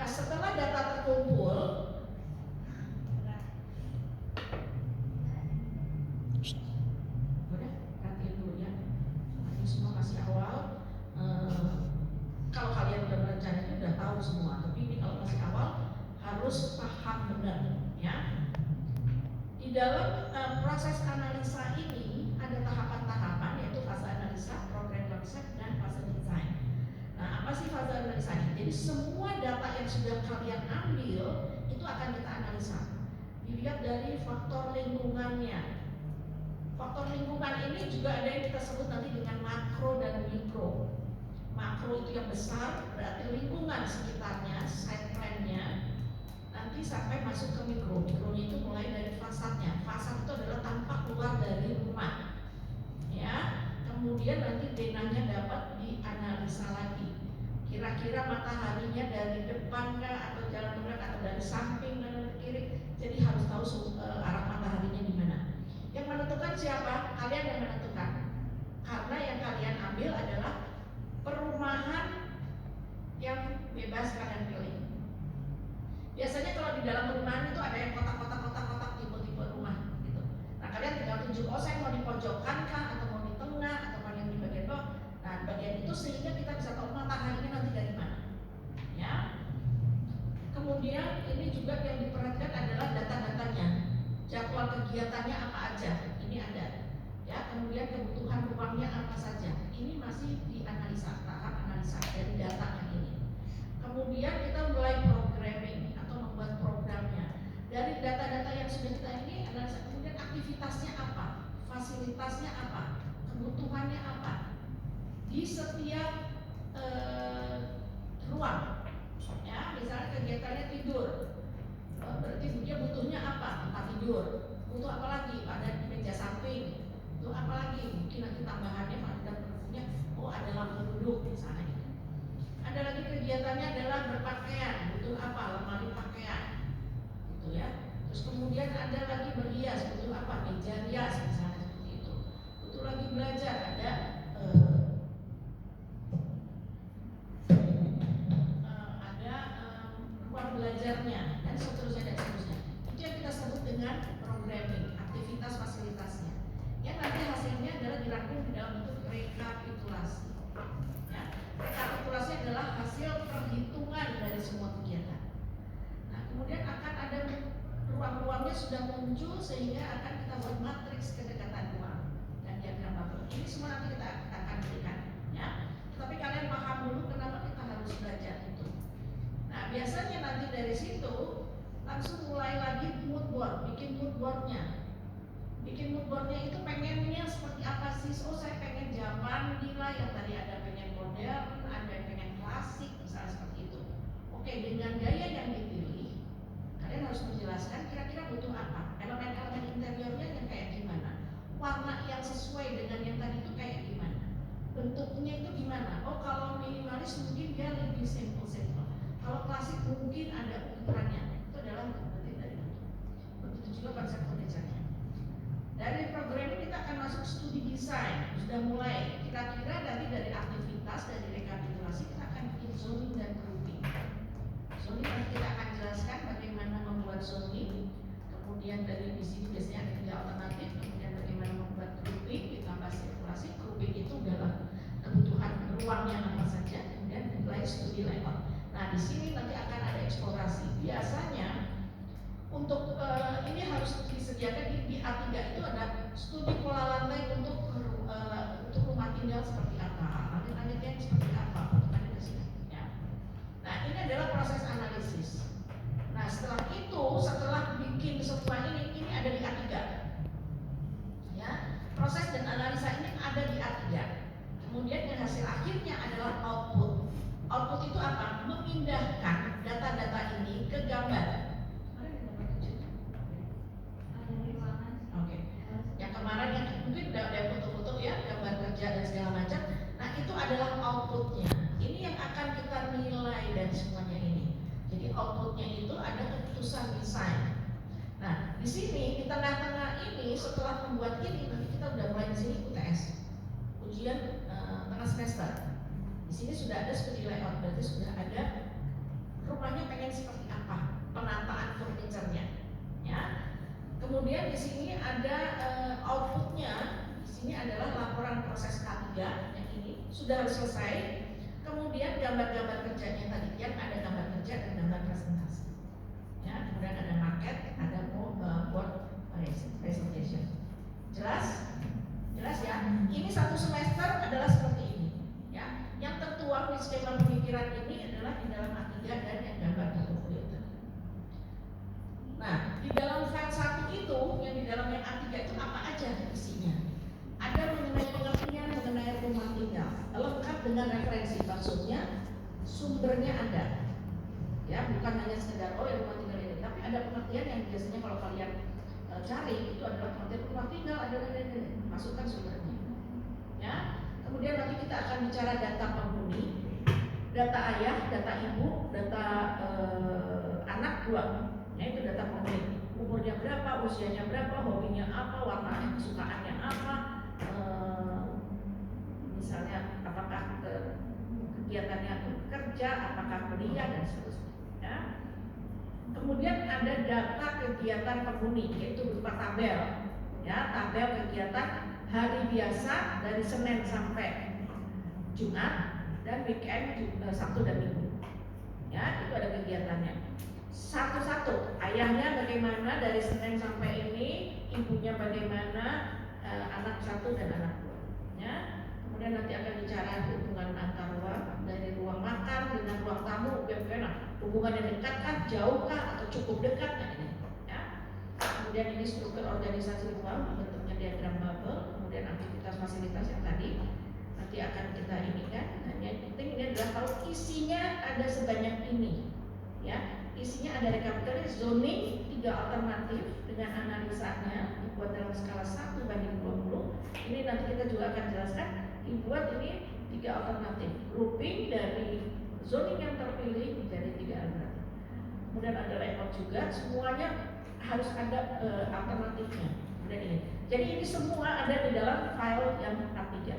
setelah data terkumpul, udah gantiin dulu ya. Ini semua masih awal. Kalau kalian udah berencana udah tahu semua, tapi ini kalau masih awal harus paham benar ya. Di dalam proses analisa ini ada tahapan-tahapan, yaitu fase analisa, program konsep, dan fase desain. Nah, apa sih fase analisa ini? Jadi semua data yang sudah kalian ambil itu akan kita analisa. Dilihat dari faktor lingkungannya. Faktor lingkungan ini juga ada yang kita sebut nanti dengan makro dan mikro. Makro itu yang besar, berarti lingkungan sekitarnya, site plan-nya, nanti sampai masuk ke mikro. Mikronya itu mulai dari fasadnya. Fasad itu adalah tampak luar dari rumah, ya. Kemudian nanti denahnya dapat dianalisa lagi. Kira-kira mataharinya dari depan kah, atau jalan tengah, atau dari samping dan dari kiri. Jadi harus tahu arah mataharinya di mana. Yang menentukan siapa? Kalian yang menentukan. Karena yang kalian ambil adalah perumahan yang bebas kalian pilih. Biasanya kalau di dalam perumahan itu ada yang kotak-kotak tipe-tipe rumah gitu. Nah, kalian tinggal tunjuk, oh saya mau di pojokan kah, atau mau di tengah, atau mau yang di bagian bawah. Nah, bagian itu sehingga kita bisa tahu mataharinya nanti dari mana. Ya. Kemudian ini juga yang diperhatikan adalah data-datanya. Jadwal kegiatannya apa aja. Ini ada. Ya, kemudian kebutuhan ruangnya apa saja. Ini masih dianalisa, tahap analisa dari data yang ini. Kemudian kita mulai programming atau membuat programnya. Dari data-data yang sudah kita ini analisa, kemudian aktivitasnya apa, fasilitasnya apa, kebutuhannya apa di setiap ruang. Ya, misalnya kegiatannya tidur, berarti dia butuhnya apa? Tempat tidur. Butuh apa lagi? Ada meja samping. Butuh apa lagi? Mungkin nanti tambahannya pada perlunya, oh ada lampu duduk misalnya. Ada lagi kegiatannya adalah berpakaian, butuh apa? Lemari pakaian, gitu ya. Terus kemudian ada lagi berhias, butuh apa? Meja rias misalnya seperti itu. Butuh lagi belajar, ada ruang belajarnya dan seterusnya. Itu yang kita sebut dengan programming, aktivitas fasilitasnya. Yang nanti hasilnya adalah dirangkum di dalam bentuk rekapitulasi. Ya, rekapitulasi adalah hasil perhitungan dari semua kegiatan. Nah, kemudian akan ada ruang-ruangnya sudah muncul sehingga akan kita buat matriks kedekatan ruang dan diagram bubble. Ini semua nanti kita akan berikan, ya. Tapi kalian paham dulu kenapa kita harus belajar itu. Nah, biasanya nanti dari situ langsung mulai lagi mood board, bikin mood boardnya. Bikin mood boardnya itu pengennya seperti apa sih? Oh, saya pengen zaman gila, yang tadi ada pengen modern, ada yang pengen klasik, misalnya seperti itu. Oke, dengan gaya yang dipilih, kalian harus menjelaskan kira-kira butuh apa. Elemen-elemen interiornya yang kayak gimana, warna yang sesuai dengan yang tadi itu kayak gimana, bentuknya itu gimana. Oh, kalau minimalis mungkin dia lebih simple. Kalau klasik mungkin ada ukurannya. Itu adalah bentuk dari bentuk. Begitu juga konsep furniture-nya. Dari program ini kita akan masuk studi desain. Sudah mulai. Kita kira nanti dari aktivitas, dari rekapitulasi kita akan bikin zoning dan grouping. Zoning nanti kita akan jelaskan bagaimana membuat zoning. Kemudian dari di sini biasanya ada 3 alternatif. Kemudian bagaimana membuat grouping ditambah sirkulasi. Grouping itu adalah kebutuhan ruangnya apa saja. Kemudian mulai studi layout. Nah, di sini nanti akan ada eksplorasi. Biasanya untuk ini harus disediakan di A3 itu ada studi pola lantai untuk rumah tinggal seperti apa, langit-langitnya seperti apa, bentukannya di sini. Ya. Nah, ini adalah proses analisis. Nah, setelah bikin semua ini ada di A3. Ya, proses dan analisa ini ada di A3. Kemudian yang hasil akhirnya adalah output. Output itu apa? Memindahkan data-data ini ke gambar. Oke. Yang kemarin yang mungkin udah ada foto-foto ya, gambar kerja dan segala macam. Nah, itu adalah outputnya. Ini yang akan kita nilai dan semuanya ini. Jadi outputnya itu ada keputusan desain. Nah, di sini di tengah-tengah ini setelah membuat ini nanti kita udah mulai di sini UTS, ujian tengah semester. Di sini sudah ada studi layout, berarti sudah ada rumahnya pengen Kemudian di sini ada outputnya. Di sini adalah laporan proses K3 yang ini sudah selesai. Kemudian gambar-gambar kerjanya tadi yang ada gambar kerja dan gambar presentasi. Ya, kemudian ada market, ada board presentation. Jelas? Jelas ya. Ini satu semester adalah seperti ini. Ya, yang tertuang di skema pemikiran ini adalah di dalam A3 dan yang gambar portfolio tadi. Nah, di dalam file 1 itu, yang di dalam yang A3 itu apa aja isinya? Ada mengenai pengertian mengenai rumah tinggal, lengkap dengan referensi, maksudnya sumbernya ada. Ya, bukan hanya sekedar oh ya rumah tinggal ini, tapi ada pengertian yang biasanya kalau kalian cari itu adalah pengertian rumah tinggal, ada masukkan sumbernya. Ya, kemudian nanti kita akan bicara data penghuni, data ayah, data ibu, data anak dua. Ya, itu data penghuni. Umurnya berapa, usianya berapa, hobinya apa, warnanya, kesukaannya apa, misalnya apakah kegiatannya kerja, apakah kuliah dan seterusnya. Ya. Kemudian ada data kegiatan penghuni, yaitu berupa tabel. Ya, tabel kegiatan hari biasa dari Senin sampai Jumat dan weekend Sabtu dan Minggu. Ya, itu ada kegiatannya. Satu-satu, ayahnya bagaimana dari Senin sampai ini, ibunya bagaimana, anak satu dan anak dua. Ya. Kemudian nanti akan bicara hubungan antar ruang, dari ruang makan dengan ruang tamu, bagaimana hubungannya dekat kah, jauh kah, atau cukup dekat nah ini. Ya. Kemudian ini struktur organisasi ruang, bentuknya diagram bubble, kemudian aktivitas fasilitas yang tadi nanti akan kita ini kan. Nah, yang penting ini adalah kalau isinya ada sebanyak ini, ya. Isinya ada rekapitulasi zoning 3 alternatif dengan analisanya dibuat dalam skala 1:20. Ini nanti kita juga akan jelaskan. Dibuat ini 3 alternatif, grouping dari zoning yang terpilih menjadi 3 alternatif. Kemudian ada layout juga, semuanya harus ada alternatifnya. Kemudian ini. Jadi ini semua ada di dalam file yang A3.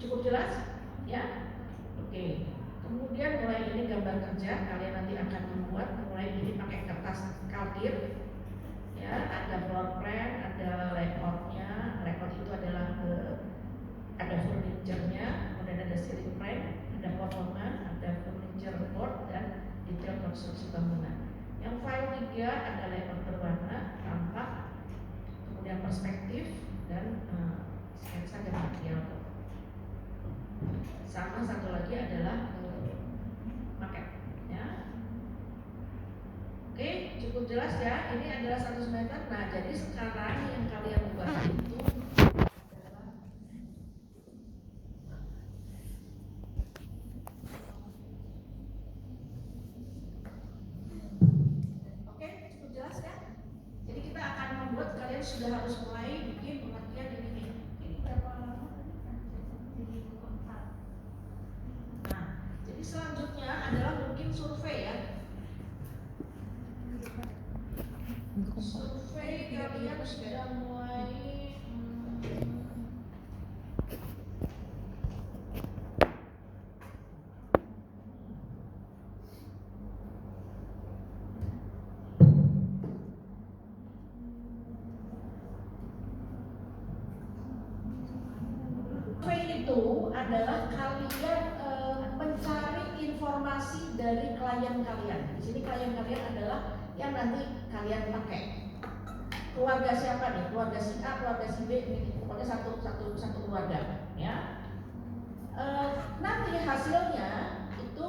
Cukup jelas? Ya? Oke. Kemudian mulai ini gambar kerja, kalian nanti akan membuat mulai ini pakai kertas kaldir. Ya, ada floor plan, ada layoutnya. Layout itu adalah ada furniture-nya, kemudian ada ceiling plan, ada potongan, ada furniture board dan detail konstruksi bangunan. Yang file 3 ada layout berwarna, tampak, kemudian perspektif dan sketsa dan material. Sama satu lagi adalah maket. Ya. Oke, cukup jelas ya. Ini adalah 1 semester. Nah, jadi sekarang yang kalian buat itu sudah harus mulai bikin pengertian ini. Ini berapa lama tadi? Jadi 4. Nah, jadi selanjutnya adalah mungkin survei ya. Survei kalian sudah mulai itu adalah kalian mencari informasi dari klien kalian. Di sini klien kalian adalah yang nanti kalian pakai. Keluarga siapa nih? Keluarga si A, keluarga si B, ini pokoknya satu keluarga, ya. Nanti hasilnya itu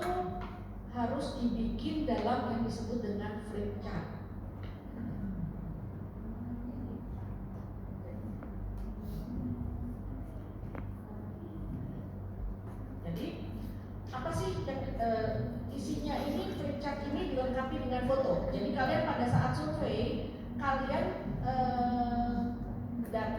harus dibikin dalam yang disebut dengan flip chart. Apa sih isinya ini? Flip chart ini dilengkapi dengan foto. Jadi kalian pada saat survei kalian dan